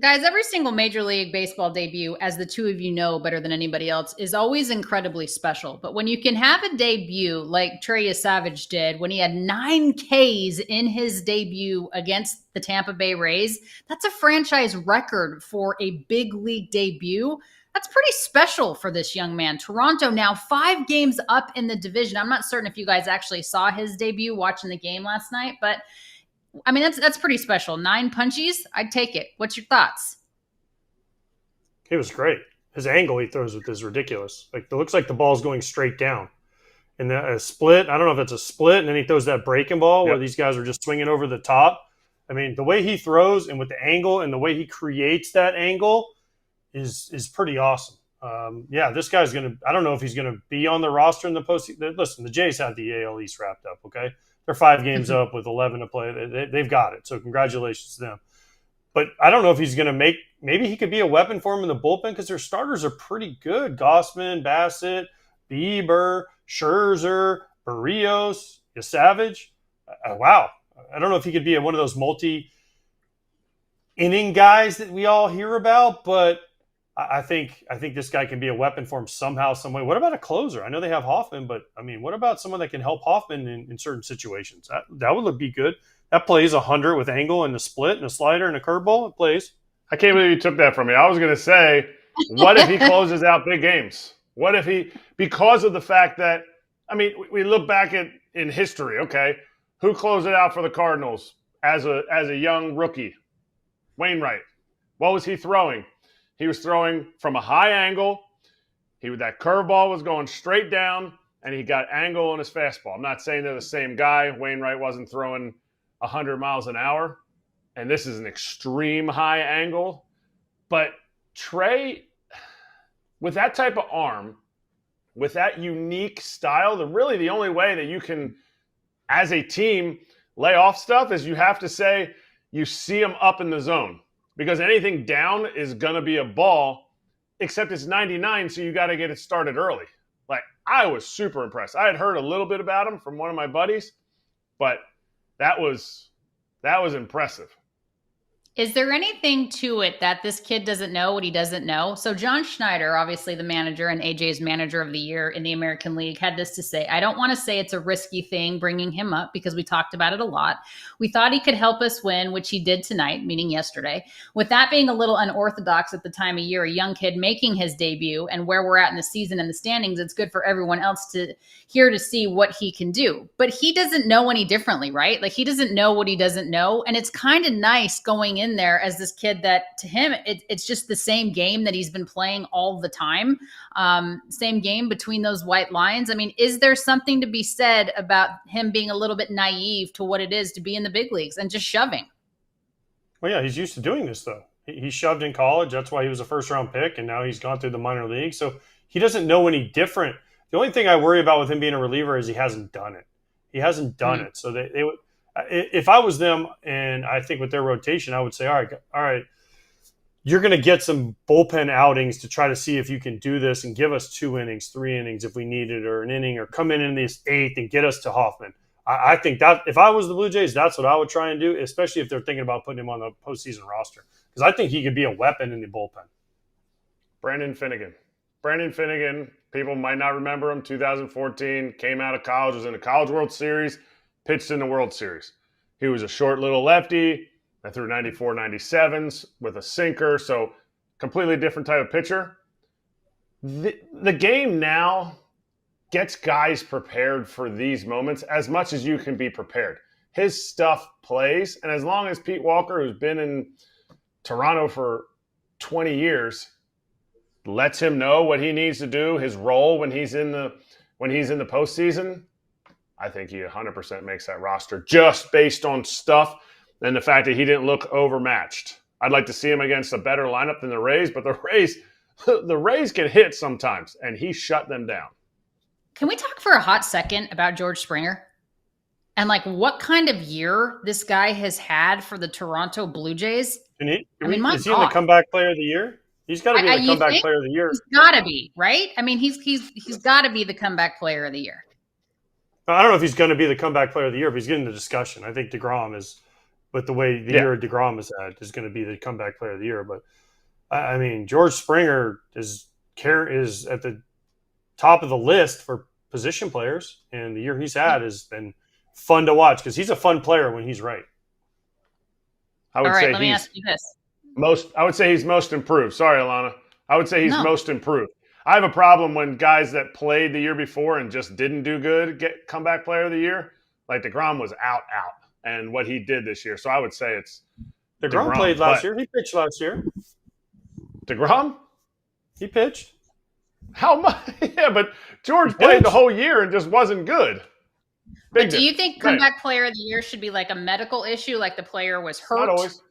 Guys, every single Major League Baseball debut, as the two of you know better than anybody else, is always incredibly special. But when you can have a debut like Trey Yesavage did when he had 9 Ks in his debut against the Tampa Bay Rays, that's a franchise record for a big league debut. That's pretty special for this young man. Toronto now 5 games up in the division. I'm not certain if you guys actually saw his debut watching the game last night, but I mean, that's pretty special. 9 punchies, I'd take it. What's your thoughts? He was great. His angle he throws with is ridiculous. Like it looks like the ball's going straight down. And a split, I don't know if it's a split, and then he throws that breaking ball where these guys are just swinging over the top. I mean, the way he throws and with the angle and the way he creates that angle is pretty awesome. This guy's going to – I don't know if he's going to be on the roster in the postseason. Listen, the Jays have the AL East wrapped up, okay? They're 5 games up with 11 to play. They've got it. So congratulations to them. But I don't know if he's going to make – maybe he could be a weapon for him in the bullpen because their starters are pretty good. Gossman, Bassett, Bieber, Scherzer, Barrios, Yesavage. Wow. I don't know if he could be one of those multi-inning guys that we all hear about, but I think this guy can be a weapon for him somehow, some way. What about a closer? I know they have Hoffman, but, I mean, what about someone that can help Hoffman in certain situations? That would be good. That plays 100 with angle and a split and a slider and a curveball. It plays. I can't believe you took that from me. I was going to say, what if he closes out big games? What if he – because of the fact that – I mean, we look back in history, okay? Who closed it out for the Cardinals as a young rookie? Wainwright. What was he throwing? He was throwing from a high angle. That curveball was going straight down, and he got angle on his fastball. I'm not saying they're the same guy. Wainwright wasn't throwing 100 miles an hour, and this is an extreme high angle. But Trey, with that type of arm, with that unique style, really the only way that you can, as a team, lay off stuff is you have to say you see him up in the zone. Because anything down is going to be a ball, except it's 99, so you got to get it started early. Like, I was super impressed. I had heard a little bit about him from one of my buddies, but that was impressive. Is there anything to it that this kid doesn't know what he doesn't know? So John Schneider, obviously the manager and AJ's manager of the year in the American League, had this to say. I don't want to say it's a risky thing bringing him up because we talked about it a lot. We thought he could help us win, which he did tonight, meaning yesterday. With that being a little unorthodox at the time of year, a young kid making his debut and where we're at in the season and the standings, it's good for everyone else to hear to see what he can do. But he doesn't know any differently, right? Like he doesn't know what he doesn't know. And it's kind of nice going in there as this kid that to him it's just the same game that he's been playing all the time, same game between those white lines. I mean, is there something to be said about him being a little bit naive to what it is to be in the big leagues and just shoving? Well, yeah, he's used to doing this though. He shoved in college. That's why he was a first round pick, and now he's gone through the minor league, so he doesn't know any different. The only thing I worry about with him being a reliever is he hasn't done it. He hasn't done it. So they would. If I was them, and I think with their rotation, I would say, all right, you're going to get some bullpen outings to try to see if you can do this and give us 2 innings, 3 innings if we need it, or an inning, or come in this 8th and get us to Hoffman. I think that if I was the Blue Jays, that's what I would try and do, especially if they're thinking about putting him on the postseason roster, because I think he could be a weapon in the bullpen. Brandon Finnegan, people might not remember him, 2014, came out of college, was in the College World Series, pitched in the World Series. He was a short little lefty that threw 94, 97s with a sinker, so completely different type of pitcher. The game now gets guys prepared for these moments as much as you can be prepared. His stuff plays, and as long as Pete Walker, who's been in Toronto for 20 years, lets him know what he needs to do, his role when he's in the postseason, I think he 100% makes that roster just based on stuff and the fact that he didn't look overmatched. I'd like to see him against a better lineup than the Rays, but the Rays can hit sometimes, and he shut them down. Can we talk for a hot second about George Springer? And like what kind of year this guy has had for the Toronto Blue Jays? Is he in God. the comeback player of the year? He's got to be the comeback player of the year. He's got to be, right? I mean, he's got to be the comeback player of the year. I don't know if he's going to be the comeback player of the year, but he's getting the discussion. I think DeGrom is But the way the year DeGrom has had is going to be the comeback player of the year. But I mean, George Springer is at the top of the list for position players, and the year he's had has been fun to watch because he's a fun player when he's right. I would say let me ask you this. I would say he's most improved. Sorry, Alana. I would say he's most improved. I have a problem when guys that played the year before and just didn't do good get comeback player of the year. Like DeGrom was out, and what he did this year. So I would say it's DeGrom played last year. He pitched last year. DeGrom? He pitched. How much? Yeah, but George played the whole year and just wasn't good. But do you think comeback player of the year should be like a medical issue, like the player was hurt? Not always.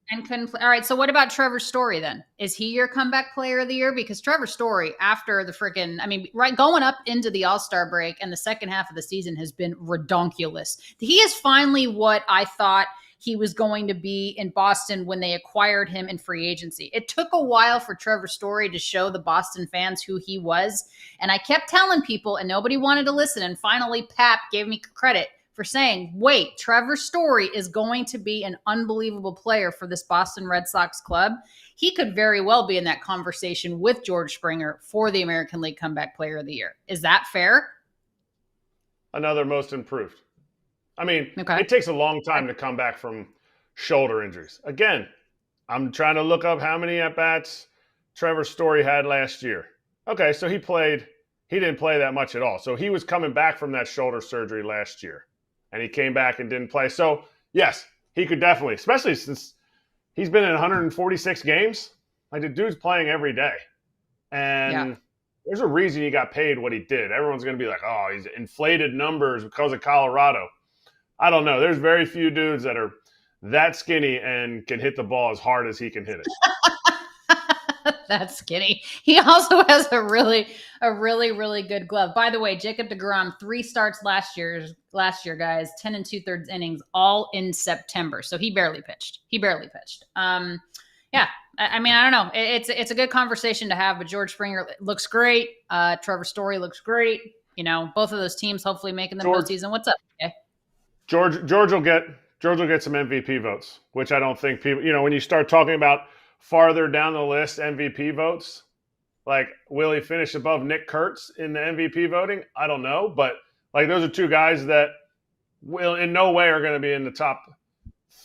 And couldn't play? All right, so what about Trevor Story then? Is he your comeback player of the year? Because Trevor Story, after the going up into the All-Star break and the second half of the season has been redonkulous. He is finally what I thought he was going to be in Boston when they acquired him in free agency. It took a while for Trevor Story to show the Boston fans who he was. And I kept telling people and nobody wanted to listen. And finally, Pap gave me credit for saying, wait, Trevor Story is going to be an unbelievable player for this Boston Red Sox club. He could very well be in that conversation with George Springer for the American League Comeback Player of the Year. Is that fair? Another most improved. I mean, It takes a long time to come back from shoulder injuries. Again, I'm trying to look up how many at-bats Trevor Story had last year. Okay, so he didn't play that much at all. So he was coming back from that shoulder surgery last year, and he came back and didn't play. So, yes, he could definitely, especially since he's been in 146 games. Like, the dude's playing every day. And there's a reason he got paid what he did. Everyone's going to be like, oh, he's inflated numbers because of Colorado. I don't know. There's very few dudes that are that skinny and can hit the ball as hard as he can hit it. That's skinny. He also has a really, really good glove. By the way, Jacob deGrom, 3 starts last year, guys, 10 2/3 innings, all in September. So he barely pitched. I mean, I don't know. It's a good conversation to have, but George Springer looks great. Trevor Story looks great. You know, both of those teams hopefully making the postseason. What's up? Okay. George will get some MVP votes, which I don't think people, when you start talking about farther down the list MVP votes, like will he finish above Nick Kurtz in the MVP voting? I don't know, but like those are two guys that will in no way are going to be in the top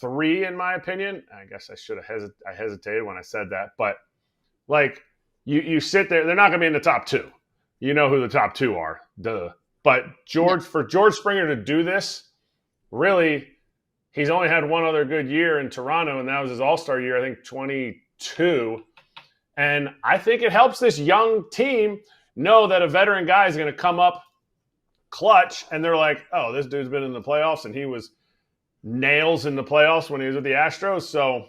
3 in my opinion. I guess I hesitated when I said that, but like you sit there, they're not going to be in the top 2. You know who the top 2 are, duh. But for George Springer to do this, really, he's only had one other good year in Toronto, and that was his All-Star year, I think 22. And I think it helps this young team know that a veteran guy is going to come up clutch, and they're like, oh, this dude's been in the playoffs, and he was nails in the playoffs when he was with the Astros. So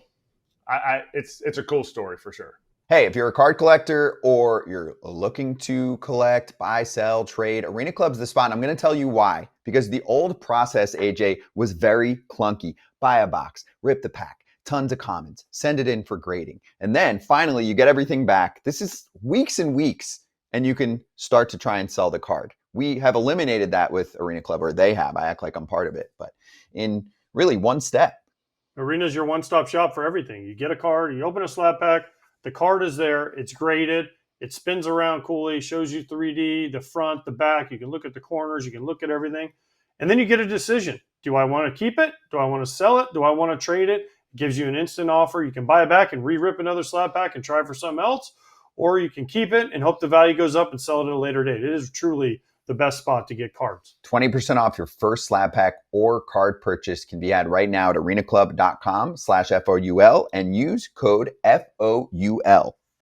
it's a cool story for sure. Hey, if you're a card collector or you're looking to collect, buy, sell, trade, Arena Club's the spot. And I'm going to tell you why. Because the old process, AJ, was very clunky. Buy a box, rip the pack, tons of commons, send it in for grading. And then finally, you get everything back. This is weeks and weeks, and you can start to try and sell the card. We have eliminated that with Arena Club, or they have. I act like I'm part of it. But in really one step. Arena's your one-stop shop for everything. You get a card, you open a slab pack, the card is there, it's graded, it spins around coolly, shows you 3D, the front, the back, you can look at the corners, you can look at everything, and then you get a decision. Do I want to keep it? Do I want to sell it? Do I want to trade it? It gives you an instant offer. You can buy it back and re-rip another slab pack and try for something else, or you can keep it and hope the value goes up and sell it at a later date. It is truly the best spot to get cards. 20% off your first slab pack or card purchase can be had right now at arenaclub.com/FOUL and use code FOUL.